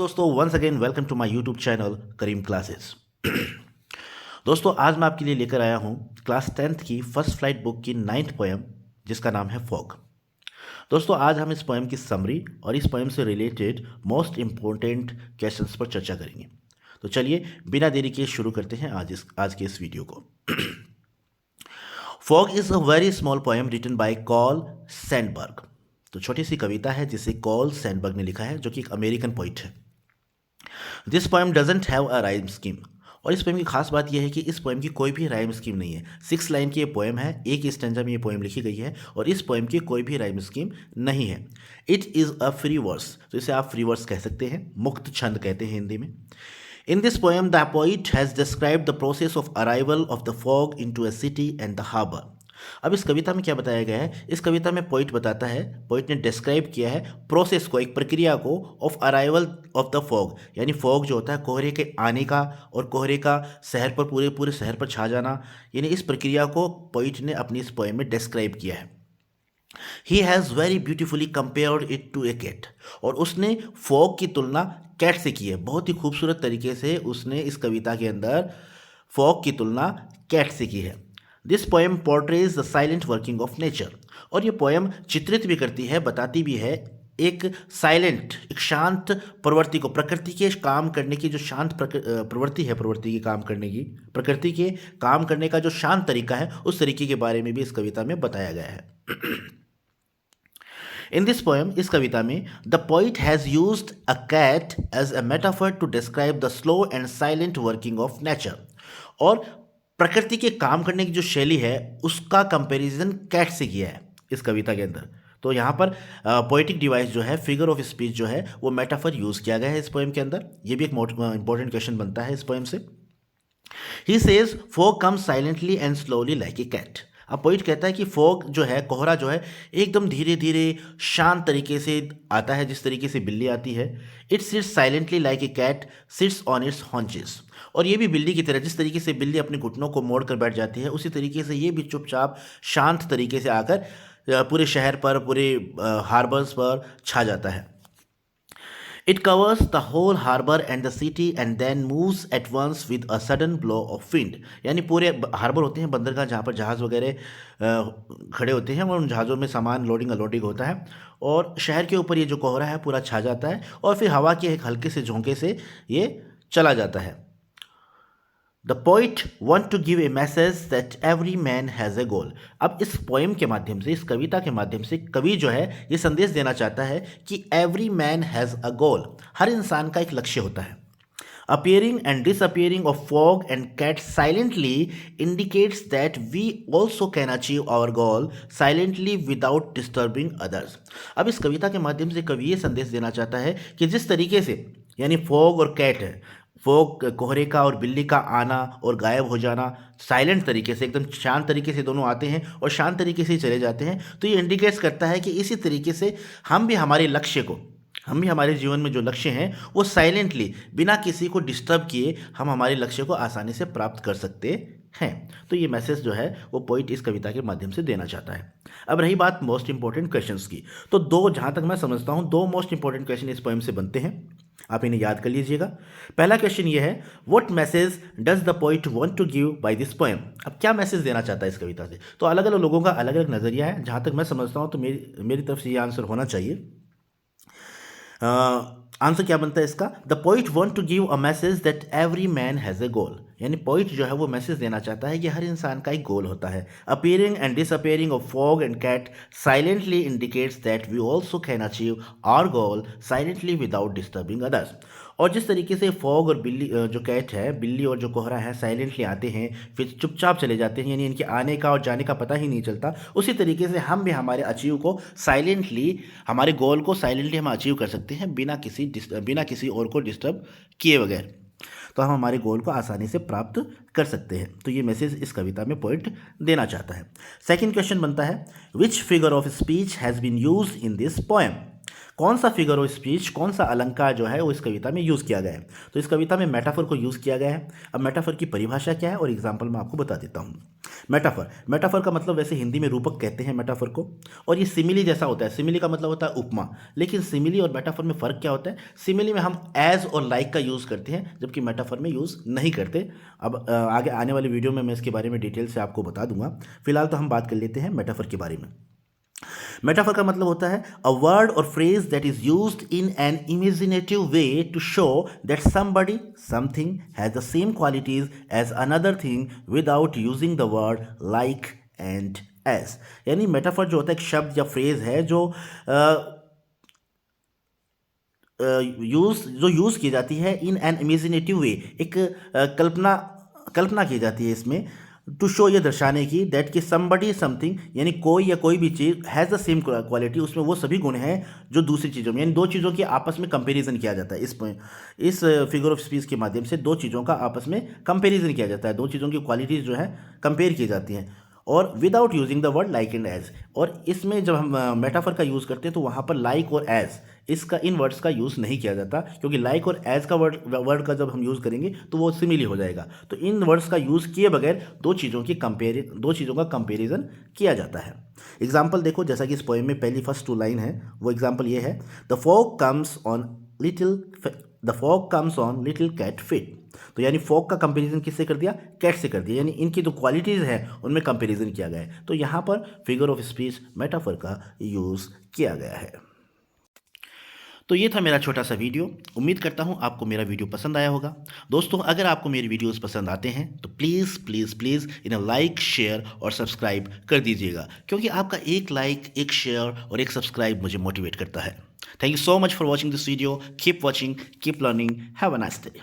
दोस्तों once again welcome to my YouTube channel Karim classes. दोस्तों आज मैं आपके लिए लेकर आया हूँ क्लास 10th की फर्स्ट फ्लाइट बुक की 9th पोएम जिसका नाम है फॉग। दोस्तों आज हम इस पोएम की समरी और इस पोएम से रिलेटेड मोस्ट इम्पोर्टेंट क्वेश्चंस पर चर्चा करेंगे। तो चलिए बिना देरी के शुरू करते हैं आज के इस वीडियो को। Fog is a very small poem written by Carl Sandburg. तो छोटी सी कविता है जिसे कॉल सैंडबर्ग ने लिखा है, जो कि एक अमेरिकन पोइट है। This poem doesn't have a rhyme scheme. और इस पोएम की खास बात यह है कि इस पोएम की कोई भी राइम स्कीम नहीं है। 6 लाइन की ये पोएम है, एक स्टैंजा में ये पोएम लिखी गई है और इस पोएम की कोई भी राइम स्कीम नहीं है। It is a free verse, तो इसे आप फ्री वर्स कह सकते हैं, मुक्त छंद कहते हैं हिंदी में। In this poem, the poet has described the process of arrival of the fog into a city and the harbor. अब इस कविता में क्या बताया गया है? इस कविता में पोइट बताता है, पोइट ने डिस्क्राइब किया है प्रोसेस को, एक प्रक्रिया को, of arrival of the fog, यानी फॉग जो होता है कोहरे के आने का और कोहरे का शहर पर पूरे शहर पर छा जाना, यानी इस प्रक्रिया को पोइट ने अपनी इस पोएम में डिस्क्राइब किया है। He has very beautifully compared it to a cat, और उसने फॉग की तुलना कैट से की है। बहुत ही खूबसूरत तरीके से उसने इस कविता के अंदर फॉग की तुलना कैट से की है। This poem portrays the silent working of nature, और ये पोएम चित्रित भी करती है, बताती भी है एक साइलेंट, एक शांत प्रवृत्ति को, प्रकृति के काम करने की जो शांत प्रवृत्ति है, प्रवृत्ति के काम करने की, प्रकृति के काम करने का जो शांत तरीका है, उस तरीके के बारे में भी इस कविता में बताया गया है। इन दिस पोएम, इस कविता में, the poet has used a cat as a metaphor to describe the slow and silent working of nature, और प्रकृति के काम करने की जो शैली है उसका कंपैरिजन कैट से किया है इस कविता के अंदर। तो यहाँ पर पोएटिक डिवाइस जो है, फिगर ऑफ स्पीच जो है, वो मेटाफर यूज़ किया गया है इस पोएम के अंदर। ये भी एक इंपॉर्टेंट क्वेश्चन बनता है इस पोएम से। He says fog comes silently and slowly like a cat. अब पोइट कहता है कि फॉग जो है, कोहरा जो है, एकदम धीरे धीरे शांत तरीके से आता है, जिस तरीके से बिल्ली आती है। It sits silently like a cat sits on its haunches, और ये भी बिल्ली की तरह, जिस तरीके से बिल्ली अपने घुटनों को मोड़ कर बैठ जाती है, उसी तरीके से ये भी चुपचाप शांत तरीके से आकर पूरे शहर पर, पूरे हार्बर्स पर छा जाता है। It covers the whole harbor and the city and then moves at once with a sudden blow of wind. यानी पूरे हार्बर होते हैं, बंदरगाह, जहाँ पर जहाज़ वगैरह खड़े होते हैं और उन जहाज़ों में सामान लोडिंग अनलोडिंग होता है, और शहर के ऊपर ये जो कोहरा है पूरा छा जाता है, और फिर हवा के एक हल्के से झोंके से ये चला जाता है। The poet want to give a message that every man has a goal. अब इस पोएम के माध्यम से, इस कविता के माध्यम से, कवि जो है ये संदेश देना चाहता है कि एवरी मैन हैज़ अ गोल, हर इंसान का एक लक्ष्य होता है। Appearing and disappearing of fog and cat silently indicates that we also can achieve our goal silently without disturbing others. अब इस कविता के माध्यम से कवि ये संदेश देना चाहता है कि जिस तरीके से, यानी फॉग और कैट है, फॉग कोहरे का और बिल्ली का आना और गायब हो जाना, साइलेंट तरीके से, एकदम शांत तरीके से दोनों आते हैं और शांत तरीके से ही चले जाते हैं, तो ये इंडिकेट्स करता है कि इसी तरीके से हम भी हमारे लक्ष्य को, हम भी हमारे जीवन में जो लक्ष्य हैं वो साइलेंटली, बिना किसी को डिस्टर्ब किए, हम हमारे लक्ष्य को आसानी से प्राप्त कर सकते हैं। तो ये मैसेज जो है वो पोइट इस कविता के माध्यम से देना चाहता है। अब रही बात मोस्ट इंपॉर्टेंट क्वेश्चंस की, तो जहाँ तक मैं समझता हूँ, 2 मोस्ट इंपॉर्टेंट क्वेश्चन इस पोएम से बनते हैं, आप इन्हें याद कर लीजिएगा। पहला क्वेश्चन ये है, what message does the poet want to give by this poem. अब क्या मैसेज देना चाहता है इस कविता से? तो अलग अलग लोगों का अलग अलग नज़रिया है, जहाँ तक मैं समझता हूँ तो मेरी तरफ से ये आंसर होना चाहिए। आंसर क्या बनता है इसका? The poet want to give a message that every man has a goal, यानी पोइट जो है वो मैसेज देना चाहता है कि हर इंसान का एक गोल होता है। Appearing and disappearing of fog and cat silently indicates that we also can achieve our goal silently without disturbing others. और जिस तरीके से फॉग और बिल्ली, जो कैट है, बिल्ली और जो कोहरा है, साइलेंटली आते हैं फिर चुपचाप चले जाते हैं, यानी इनके आने का और जाने का पता ही नहीं चलता, उसी तरीके से हम भी हमारे अचीव को साइलेंटली, हमारे गोल को साइलेंटली हम अचीव कर सकते हैं, बिना किसी और को डिस्टर्ब किए बगैर, तो हम हमारे गोल को आसानी से प्राप्त कर सकते हैं। तो ये मैसेज इस कविता में पोइट देना चाहता है। सेकंड क्वेश्चन बनता है, which figure of speech has been used in this poem. कौन सा फिगर ऑफ स्पीच, कौन सा अलंकार जो है वो इस कविता में यूज़ किया गया है। तो इस कविता में मेटाफर को यूज़ किया गया है। अब मेटाफर की परिभाषा क्या है और एग्जाम्पल मैं आपको बता देता हूँ। मेटाफर का मतलब वैसे हिंदी में रूपक कहते हैं मेटाफर को, और ये सिमिली जैसा होता है। सिमिली का मतलब होता है उपमा, लेकिन सिमिली और मेटाफर में फ़र्क क्या होता है? सिमिली में हम एज और लाइक का यूज़ करते हैं, जबकि मेटाफर में यूज़ नहीं करते। अब आगे आने वाली वीडियो में मैं इसके बारे में डिटेल से आपको बता दूंगा। फिलहाल तो हम बात कर लेते हैं मेटाफर के बारे में। मेटाफर का मतलब होता है अ वर्ड और phrase that is used in an imaginative way to show that somebody something has the same qualities as another thing without using the word like and as. यानी metaphor जो होता है एक शब्द या फ्रेज है जो यूज़ की जाती है इन एन इमेजिनेटिव वे, एक कल्पना की जाती है इसमें, टू शो, ये दर्शाने की, दैट कि समबडी समथिंग, यानी कोई या कोई भी चीज़ हैज़ द सेम क्वालिटी, उसमें वो सभी गुण हैं जो दूसरी चीज़ों में, यानी दो चीज़ों की आपस में कंपैरिजन किया जाता है। इस फिगर ऑफ स्पीच के माध्यम से दो चीज़ों का आपस में कंपैरिजन किया जाता है, दो चीज़ों की क्वालिटीज़ जो है कंपेयर की जाती हैं, और without using the word like and as. और इसमें जब हम मेटाफर का यूज़ करते हैं तो वहाँ पर लाइक और एज, इसका इन वर्ड्स का यूज़ नहीं किया जाता, क्योंकि लाइक और एज का वर्ड का जब हम यूज़ करेंगे तो वो सिमिली हो जाएगा। तो इन वर्ड्स का यूज़ किए बगैर दो चीज़ों का कंपेरिजन किया जाता है। एग्जाम्पल देखो, जैसा कि इस पोएम में पहली फर्स्ट 2 लाइन है, वो एग्जाम्पल ये है, the fog comes on little cat feet. तो यानी फॉग का कंपैरिजन किससे कर दिया? कैट से कर दिया, यानी इनकी जो क्वालिटीज़ हैं उनमें कंपैरिजन किया गया है। तो यहाँ पर फिगर ऑफ स्पीच मेटाफर का यूज़ किया गया है। तो ये था मेरा छोटा सा वीडियो। उम्मीद करता हूँ आपको मेरा वीडियो पसंद आया होगा। दोस्तों, अगर आपको मेरी वीडियोस पसंद आते हैं तो प्लीज़ प्लीज़ प्लीज़ इन्हें लाइक, शेयर और सब्सक्राइब कर दीजिएगा, क्योंकि आपका एक लाइक, एक शेयर और एक सब्सक्राइब मुझे मोटिवेट करता है। Thank you so much for watching this video. Keep watching, keep learning, have a nice day.